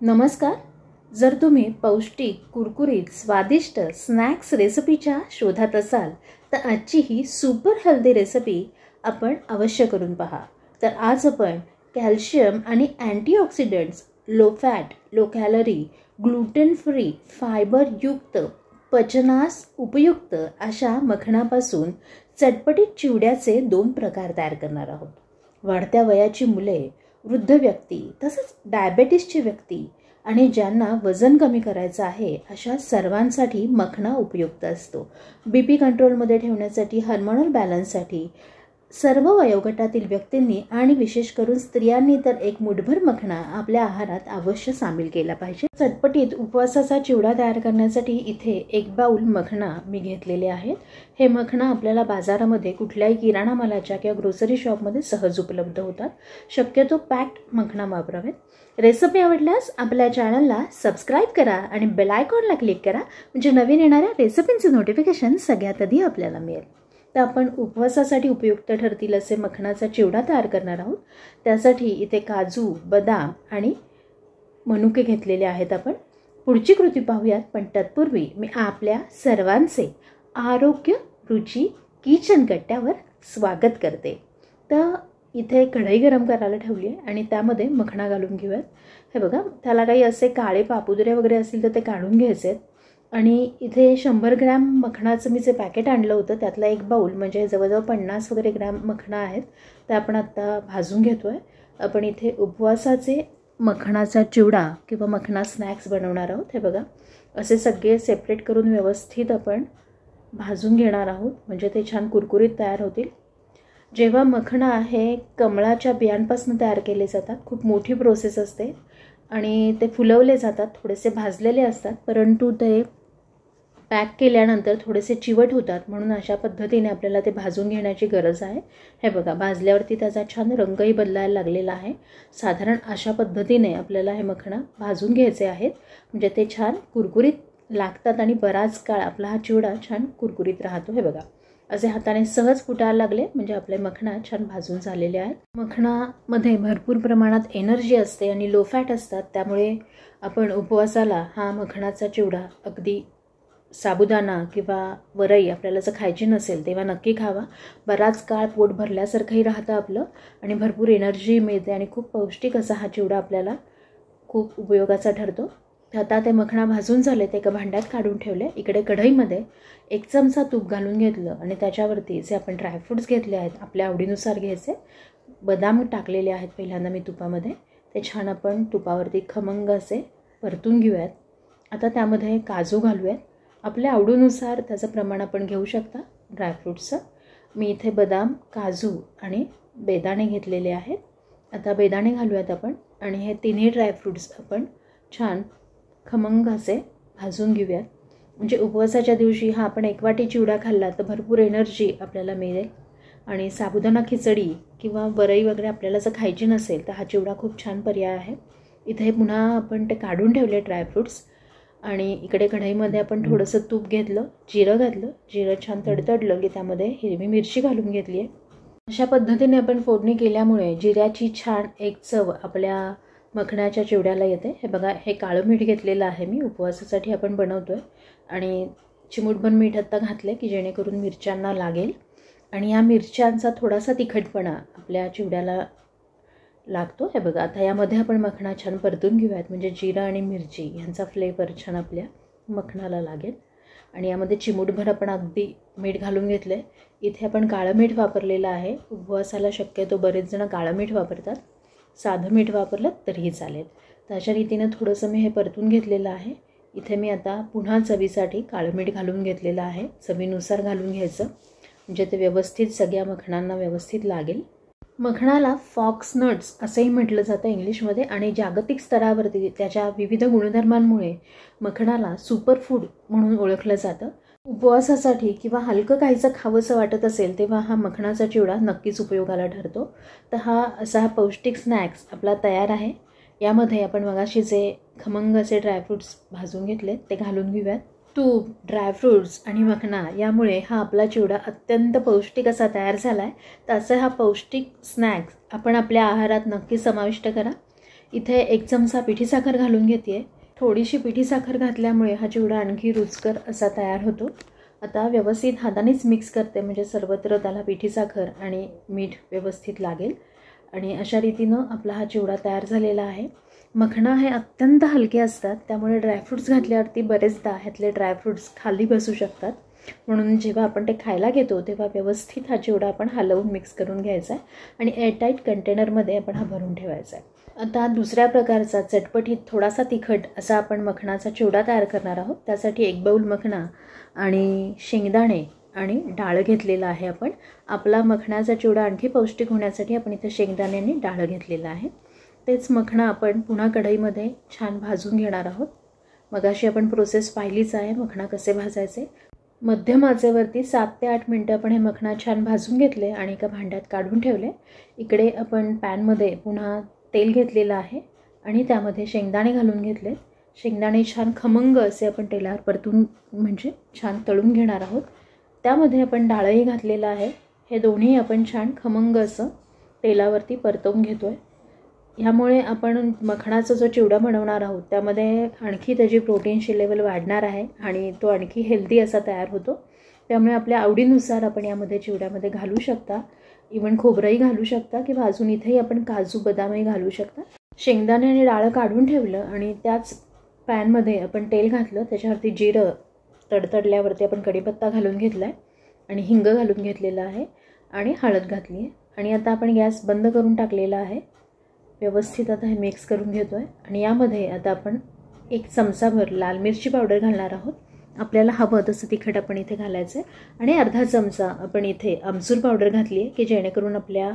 नमस्कार. जर तुम्ही पौष्टिक, कुरकुरीत, स्वादिष्ट स्नॅक्स रेसिपीच्या शोधात असाल तर आजची ही सुपर हेल्दी रेसिपी आपण अवश्य करून पहा. तर आज आपण कॅल्शियम आणि antioxidants, low fat, low calorie, gluten free, fibre युक्त, पचनास उपयुक्त अशा मखनापासून चटपटीत चिवड्याचे 2 प्रकार तयार करणार आहोत. वाढत्या वयाची मुले, वृद्ध व्यक्ती, तसंच डायबेटिसची व्यक्ती आणि ज्यांना वजन कमी करायचं आहे अशा सर्वांसाठी मखना उपयुक्त असतो. बीपी कंट्रोलमध्ये ठेवण्यासाठी, हार्मोनल बॅलन्ससाठी सर्व वयोगटातील व्यक्तींनी आणि विशेष करून स्त्रियांनी तर एक मुठभर मखना आपल्या आहारात अवश्य सामील केला पाहिजे. चटपटीत उपवासाचा चिवडा तयार करण्यासाठी इथे 1 बाउल मखना मी घेतलेले आहेत. हे मखना आपल्याला बाजारामध्ये कुठल्याही किराणा मालाच्या किंवा ग्रोसरी शॉपमध्ये सहज उपलब्ध होतात. शक्यतो पॅक्ड मखना वापरावेत. रेसिपी आवडल्यास आपल्या चॅनलला सबस्क्राईब करा आणि बेल आयकॉनला क्लिक करा, म्हणजे नवीन येणाऱ्या रेसिपींचे नोटिफिकेशन सगळ्यात आधी आपल्याला मिळेल. तर आपण उपवासासाठी उपयुक्त ठरतील असे मखनाचा चिवडा तयार करणार आहोत. त्यासाठी इथे काजू, बदाम आणि मनुके घेतलेले आहेत आपण. पुढची कृती पाहूयात, पण तत्पूर्वी मी आपल्या सर्वांचे आरोग्य रुची किचन कट्ट्यावर स्वागत करते. तर इथे कढई गरम करायला ठेवली आहे आणि त्यामध्ये मखना घालून घेऊयात. हे बघा, त्याला काही असे काळे पापुद्रे वगैरे असतील तर ते काढून घ्यायचे आहेत. आणि इथे 100 ग्रॅम मखनाचं मी जे पॅकेट आणलं होतं त्यातला 1 बाउल म्हणजे जवळजवळ 50 वगैरे ग्रॅम मखना आहेत. ते आपण आत्ता भाजून घेतो आहे. आपण इथे उपवासाचे मखनाचा चिवडा किंवा मखना स्नॅक्स बनवणार आहोत. हे बघा, असे सगळे सेपरेट करून व्यवस्थित आपण भाजून घेणार आहोत, म्हणजे ते छान कुरकुरीत तयार होतील. जेव्हा मखना हे कमळाच्या बियांपासून तयार केले जातात, खूप मोठी प्रोसेस असते आणि ते फुलवले जातात, थोडेसे भाजलेले असतात, परंतु ते पॅक केल्यानंतर थोडेसे चिवट होतात, म्हणून अशा पद्धतीने आपल्याला ते भाजून घेण्याची गरज आहे. हे बघा, भाजल्यावरती त्याचा छान रंगही बदलायला लागलेला आहे. साधारण अशा पद्धतीने आपल्याला हे मखना भाजून घ्यायचे आहेत, म्हणजे ते छान कुरकुरीत लागतात आणि बराच काळ आपला हा चिवडा छान कुरकुरीत राहतो. हे बघा, असे हाताने सहज फुटायला लागले म्हणजे आपले मखना छान भाजून झालेले आहेत. मखनामध्ये भरपूर प्रमाणात एनर्जी असते आणि लो फॅट असतात, त्यामुळे आपण उपवासाला हा मखनाचा चिवडा अगदी साबुदाणा किंवा वरई आपल्याला जर खायची नसेल तेव्हा नक्की खावा. बराच काळ पोट भरल्यासारखंही राहतं आपलं आणि भरपूर एनर्जी मिळते आणि खूप पौष्टिक असा हा चिवडा आपल्याला खूप उपयोगाचा ठरतो. आता ते मखना भाजून झाले, ते एका भांड्यात काढून ठेवले. इकडे कढईमध्ये 1 चमचा तूप घालून घेतलं आणि त्याच्यावरती जे आपण ड्रायफ्रूट्स घेतले आहेत आपल्या आवडीनुसार घ्यायचे. बदाम टाकलेले आहेत पहिल्यांदा मी तुपामध्ये. ते छान आपण तुपावरती खमंग असे परतून घेऊयात. आता त्यामध्ये काजू घालूयात. आपल्या आवडीनुसार त्याचं प्रमाण आपण घेऊ शकता ड्रायफ्रूट्सचं. मी इथे बदाम, काजू आणि बेदाणे घेतलेले आहेत. आता बेदाणे घालूयात आपण आणि हे तिन्ही ड्रायफ्रूट्स आपण छान खमंग असे भाजून घेऊयात. म्हणजे उपवासाच्या दिवशी हा आपण 1 वाटी चिवडा खाल्ला तर भरपूर एनर्जी आपल्याला मिळेल. आणि साबुदाणा खिचडी किंवा वरई वगैरे आपल्याला जर खायची नसेल तर हा चिवडा खूप छान पर्याय आहे. इथे पुन्हा आपण ते काढून ठेवले ड्रायफ्रूट्स आणि इकडे कढईमध्ये आपण थोडंसं तूप घेतलं, जिरं घातलं. जिरं छान तडतडलं की त्यामध्ये हिरवी मिरची घालून घेतली आहे. अशा पद्धतीने आपण फोडणी केल्यामुळे जिऱ्याची छान एक चव आपल्या मखनाच्या चिवड्याला येते. हे बघा, हे काळं मीठ घेतलेलं आहे मी, उपवासासाठी आपण बनवतो आहे. आणि चिमूटभर मीठ आत्ता घातले की जेणेकरून मिरच्यांना लागेल आणि या मिरच्यांचा थोडासा तिखटपणा आपल्या चिवड्याला लागतो. हे बघा, आता यामध्ये आपण मखना छान परतून घेऊयात, म्हणजे जिरं आणि मिरची यांचा फ्लेवर छान आपल्या मखनाला लागेल. आणि यामध्ये चिमूटभर आपण अगदी मीठ घालून घेतलं आहे. इथे आपण काळं मीठ वापरलेलं आहे. उपवासाला शक्यतो बरेच जण काळं मीठ वापरतात, साधं मीठ वापरलं तरीही चालेल. तर अशा रीतीनं थोडंसं मी हे परतून घेतलेलं आहे. इथे मी आता पुन्हा चवीसाठी काळं मीठ घालून घेतलेलं आहे. चवीनुसार घालून घ्यायचं, म्हणजे ते व्यवस्थित सगळ्या मखनांना व्यवस्थित लागेल. मखनाला फॉक्स नट्स असंही म्हटलं जातं इंग्लिशमध्ये आणि जागतिक स्तरावरती त्याच्या विविध गुणधर्मांमुळे मखनाला सुपरफूड म्हणून ओळखलं जातं. उपवासासाठी किंवा हलकं काहीचं खावंसं वाटत असेल तेव्हा हा मखनाचा चिवडा नक्कीच उपयोगाला ठरतो. तर हा असा पौष्टिक स्नॅक्स आपला तयार आहे. यामध्ये आपण मगाशी जे खमंग असे ड्रायफ्रूट्स भाजून घेतले ते घालून घेऊयात. तूप, ड्रायफ्रूट्स आणि मखना यामुळे हा आपला चिवडा अत्यंत पौष्टिक असा तयार झाला आहे. तर असं हा पौष्टिक स्नॅक्स आपण आपल्या आहारात नक्की समाविष्ट करा. इथे 1 चमचा पिठी साखर घालून घेते. थोडीशी पिठी साखर घातल्यामुळे हा चिवडा आणखी रुचकर असा तयार होतो. आता व्यवस्थित हातानेच मिक्स करते, म्हणजे सर्वत्र त्याला पिठी साखर आणि मीठ व्यवस्थित लागेल. आणि अशा रीतीनं आपला हा चिवडा तयार झालेला आहे. मखना हे अत्यंत हलके असतात, त्यामुळे ड्रायफ्रूट्स घातल्यावरती बरेचदा ह्यातले ड्रायफ्रूट्स खाली बसू शकतात. म्हणून जेव्हा आपण ते खायला घेतो तेव्हा व्यवस्थित हा चिवडा आपण हलवून मिक्स करून घ्यायचा आहे आणि एअरटाईट कंटेनरमध्ये आपण हा भरून ठेवायचा आहे. आता दुसऱ्या प्रकारचा चटपटीत थोडासा तिखट असा आपण मखनाचा चिवडा तयार करणार आहोत. त्यासाठी 1 बाऊल मखना आणि शेंगदाणे आणि डाळ घेतलेला आहे आपण. आपला मखनाचा चिवडा आणखी पौष्टिक होण्यासाठी आपण इथे शेंगदाणे आणि डाळ घेतलेला आहे. तेच मखना आपण पुन्हा कढईमध्ये छान भाजून घेणार आहोत. मगाशी आपण प्रोसेस पाहिलीच आहे, मखना कसे भाजायचे. मध्यम आचेवरती 7 ते 8 मिनटं आपण हे मखना छान भाजून घेतले आणि एका भांड्यात काढून ठेवले. इकडे आपण पॅनमध्ये पुन्हा तेल घेतलेलं आहे आणि त्यामध्ये शेंगदाणे घालून घेतले. शेंगदाणे छान खमंग असे आपण तेलावर परतून म्हणजे छान तळून घेणार आहोत. त्यामध्ये आपण डाळही घातलेलं आहे. हे दोन्ही आपण छान खमंग असं तेलावरती परतवून घेतो आहे. ह्यामुळे आपण मखनाचा जो चिवडा बनवणार आहोत त्यामध्ये आणखी त्याची प्रोटीनची लेवल वाढणार आहे आणि तो आणखी हेल्दी असा तयार होतो. त्यामुळे आपल्या आवडीनुसार आपण यामध्ये चिवड्यामध्ये घालू शकता. इव्हन खोबरंही घालू शकता किंवा अजून इथेही आपण काजू बदामही घालू शकता. शेंगदाणे आणि डाळ काढून ठेवलं आणि त्याच पॅनमध्ये आपण तेल घातलं. त्याच्यावरती जिरं तडतडल्यावरती आपण कढीपत्ता घालून घेतला आहे आणि हिंग घालून घेतलेला आहे आणि हळद घातली आहे. आणि आता आपण गॅस बंद करून टाकलेला आहे. व्यवस्थित आता हे मिक्स करून घेतो आहे आणि यामध्ये आता आपण 1 चमचाभर लाल मिरची पावडर घालणार आहोत. आपल्याला हवं तसं तिखट आपण इथे घालायचं आहे. आणि अर्धा चमचा आपण इथे आमचूर पावडर घातली आहे की जेणेकरून आपल्या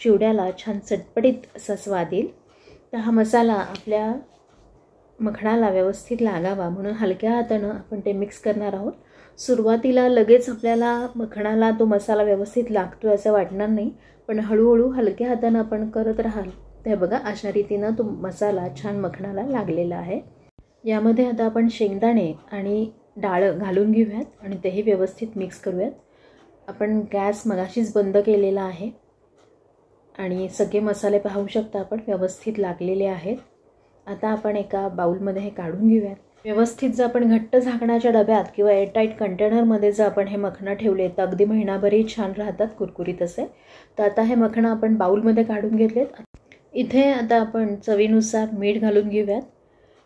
चिवड्याला छान चटपटीत असा स्वाद येईल. तर हा मसाला आपल्या मखणाला व्यवस्थित लागावा म्हणून हलक्या हातानं आपण ते मिक्स करणार आहोत. सुरुवातीला लगेच आपल्याला मखणाला तो मसाला व्यवस्थित लागतो असं वाटणार नाही, पण हळूहळू हलक्या हातानं आपण करत राहाल ते बघा अशा रीतीनं तो मसाला छान मखणाला लागलेला आहे. यामध्ये आता आपण शेंगदाणे आणि डाळ घालून घेऊयात आणि तेही व्यवस्थित मिक्स करूयात. आपण गॅस मगाशीच बंद केलेला आहे आणि सगळे मसाले पाहू शकता आपण व्यवस्थित लागलेले आहेत. आता आपण एका बाउलमध्ये हे काढून घेऊयात. व्यवस्थित जर आपण घट्ट झाकणाच्या डब्यात किंवा एअरटाईट कंटेनरमध्ये जर आपण हे मखणं ठेवले तर अगदी महिनाभरही छान राहतात, कुरकुरीत असे. तर आता हे मखणं आपण बाउलमध्ये काढून घेतलेत. इथे आता आपण चवीनुसार मीठ घालून घेऊयात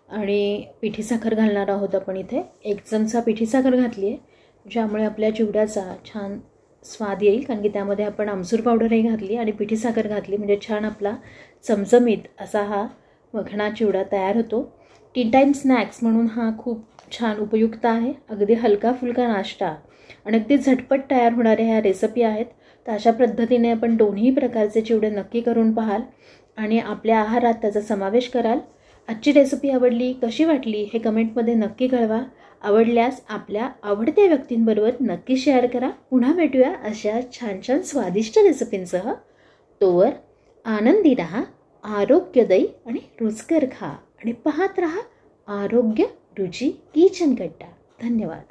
आणि पिठी साखर घालणार आहोत. आपण इथे 1 चमचा पिठी साखर घातली आहे, ज्यामुळे आपल्या चिवड्याचा छान स्वाद येईल. कारण की त्यामध्ये आपण आमचूर पावडरही घातली आणि पिठी साखर घातली, म्हणजे छान आपला चमचमीत असा हा मखना चिवडा तयार होतो. टी टाईम स्नॅक्स म्हणून हा खूप छान उपयुक्त आहे. अगदी हलका फुलका नाश्ता आणि अगदी झटपट तयार होणाऱ्या ह्या रेसिपी आहेत. तर अशा पद्धतीने आपण दोन्ही प्रकारचे चिवडे नक्की करून पाहाल आणि आपल्या आहारात त्याचा समावेश कराल. आजची रेसिपी आवडली, कशी वाटली हे कमेंटमध्ये नक्की कळवा. आवडल्यास आपल्या आवडत्या व्यक्तींबरोबर नक्की शेअर करा. पुन्हा भेटूया अशा छान छान स्वादिष्ट रेसिपींसह. तोवर आनंदी राहा, आरोग्यदायी आणि रुचकर खा आणि पाहत राहा आरोग्य रुची किचन कट्टा. धन्यवाद.